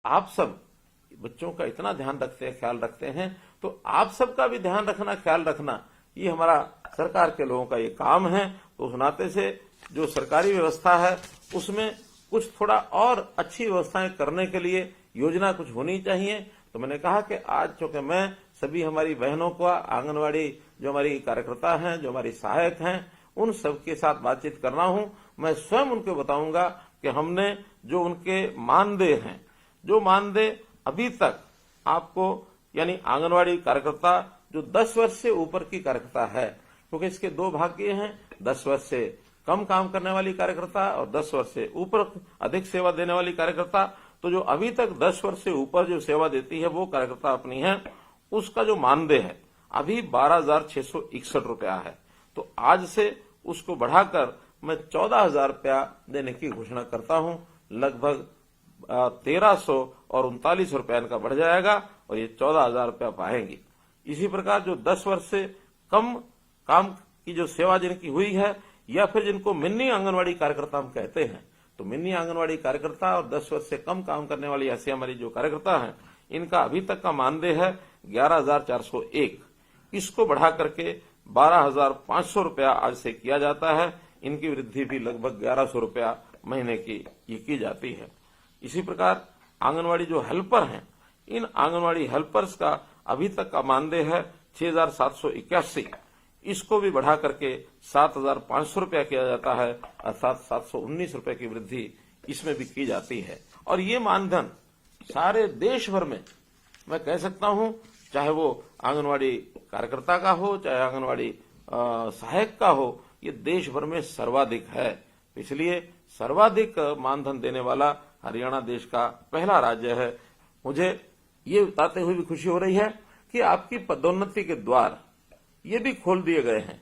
आप सब बच्चों का इतना ध्यान रखते हैं, ख्याल रखते हैं, तो आप सबका भी ध्यान रखना, ख्याल रखना, ये हमारा सरकार के लोगों का ये काम है। तो उस नाते से जो सरकारी व्यवस्था है उसमें कुछ थोड़ा और अच्छी व्यवस्थाएं करने के लिए योजना कुछ होनी चाहिए। तो मैंने कहा कि आज चूंकि मैं सभी हमारी बहनों को, आंगनवाड़ी जो हमारी कार्यकर्ता हैं, जो हमारी सहायक हैं, उन सबके साथ बातचीत कर रहा हूं, मैं स्वयं उनको बताऊंगा कि हमने जो उनके मानदेय हैं, जो मानदेय अभी तक आपको, यानी आंगनवाड़ी कार्यकर्ता जो 10 वर्ष से ऊपर की कार्यकर्ता है, क्योंकि इसके दो भाग ये हैं, 10 वर्ष से कम काम करने वाली कार्यकर्ता और 10 वर्ष से ऊपर अधिक सेवा देने वाली कार्यकर्ता। तो जो अभी तक 10 वर्ष से ऊपर जो सेवा देती है वो कार्यकर्ता अपनी है, उसका जो मानदेय है अभी 12,661 रुपया है। तो आज से उसको बढ़ाकर मैं 14,000 रुपया देने की घोषणा करता हूं। लगभग 1,300 और 39 रुपया इनका बढ़ जाएगा और ये 14,000 रुपया पाएंगी। इसी प्रकार जो 10 वर्ष से कम काम की जो सेवा जिनकी हुई है, या फिर जिनको मिनी आंगनवाड़ी कार्यकर्ता हम कहते हैं, तो मिनी आंगनवाड़ी कार्यकर्ता और 10 वर्ष से कम काम करने वाली ऐसी हमारी जो कार्यकर्ता हैं, इनका अभी तक का मानदेय है 11,401। इसको बढ़ा करके 12,500 रुपया आज से किया जाता है। इनकी वृद्धि भी लगभग 1,100 रुपया महीने की जाती है। इसी प्रकार आंगनवाड़ी जो हेल्पर हैं, इन आंगनवाड़ी हेल्पर्स का अभी तक का मानदेय है 6,781। इसको भी बढ़ा करके 7,500 रुपया किया जाता है, अर्थात 719 रुपये की वृद्धि इसमें भी की जाती है। और ये मानधन सारे देश भर में मैं कह सकता हूं, चाहे वो आंगनवाड़ी कार्यकर्ता का हो, चाहे आंगनवाड़ी सहायक का हो, ये देश भर में सर्वाधिक है। इसलिए सर्वाधिक मानधन देने वाला हरियाणा देश का पहला राज्य है। मुझे ये बताते हुए भी खुशी हो रही है कि आपकी पदोन्नति के द्वार ये भी खोल दिए गए हैं।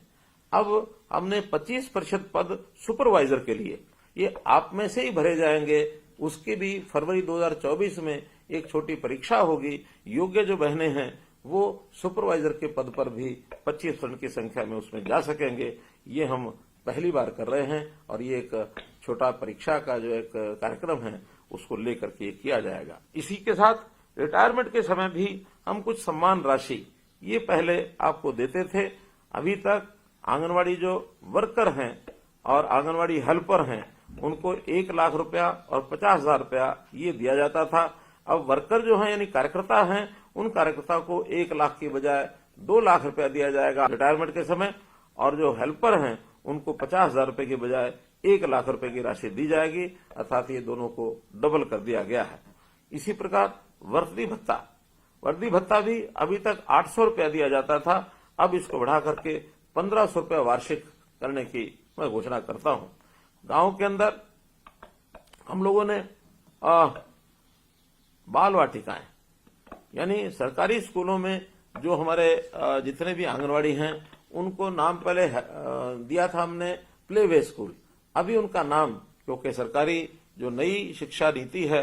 अब हमने 25% पद सुपरवाइजर के लिए, ये आप में से ही भरे जाएंगे। उसकी भी फरवरी 2024 में एक छोटी परीक्षा होगी। योग्य जो बहनें हैं वो सुपरवाइजर के पद पर भी 25% की संख्या में उसमें जा सकेंगे। ये हम पहली बार कर रहे हैं और ये एक छोटा परीक्षा का जो एक कार्यक्रम है उसको लेकर के किया जाएगा। इसी के साथ रिटायरमेंट के समय भी हम कुछ सम्मान राशि ये पहले आपको देते थे। अभी तक आंगनवाड़ी जो वर्कर हैं और आंगनवाड़ी हेल्पर हैं उनको 1 लाख रुपया और 50,000 रुपया ये दिया जाता था। अब वर्कर जो हैं यानी कार्यकर्ता हैं, उन कार्यकर्ता को 1 लाख की बजाय 2 लाख रुपया दिया जाएगा रिटायरमेंट के समय, और जो हेल्पर हैं उनको 50,000 रुपये की बजाय 1 लाख रुपए की राशि दी जाएगी, अर्थात ये दोनों को डबल कर दिया गया है। इसी प्रकार वर्दी भत्ता भी अभी तक 800 रुपया दिया जाता था, अब इसको बढ़ा करके 1,500 रुपया वार्षिक करने की मैं घोषणा करता हूं। गांव के अंदर हम लोगों ने बाल वाटिकाएं, यानी सरकारी स्कूलों में जो हमारे जितने भी आंगनवाड़ी हैं उनको नाम पहले दिया था हमने प्ले वे स्कूल। अभी उनका नाम, क्योंकि सरकारी जो नई शिक्षा नीति है,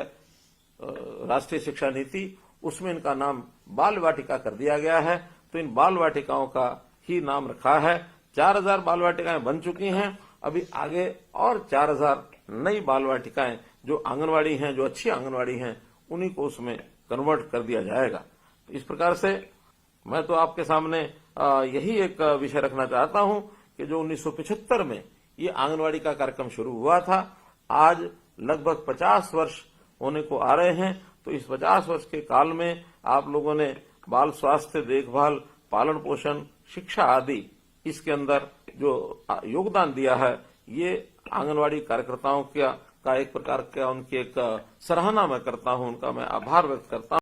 राष्ट्रीय शिक्षा नीति, उसमें इनका नाम बाल वाटिका कर दिया गया है। तो इन बाल वाटिकाओं का ही नाम रखा है। 4,000 बाल वाटिकाएं बन चुकी हैं। अभी आगे और 4,000 नई बाल वाटिकाएं जो आंगनवाड़ी हैं, जो अच्छी आंगनवाड़ी हैं, उन्हीं को उसमें कन्वर्ट कर दिया जाएगा। इस प्रकार से मैं तो आपके सामने यही एक विषय रखना चाहता हूं कि जो 1975 में ये आंगनवाड़ी का कार्यक्रम शुरू हुआ था, आज लगभग 50 वर्ष होने को आ रहे हैं। तो इस 50 वर्ष के काल में आप लोगों ने बाल स्वास्थ्य देखभाल, पालन पोषण, शिक्षा आदि इसके अंदर जो योगदान दिया है, ये आंगनवाड़ी कार्यकर्ताओं का एक प्रकार का उनकी एक सराहना मैं करता हूं, उनका मैं आभार व्यक्त करता हूं।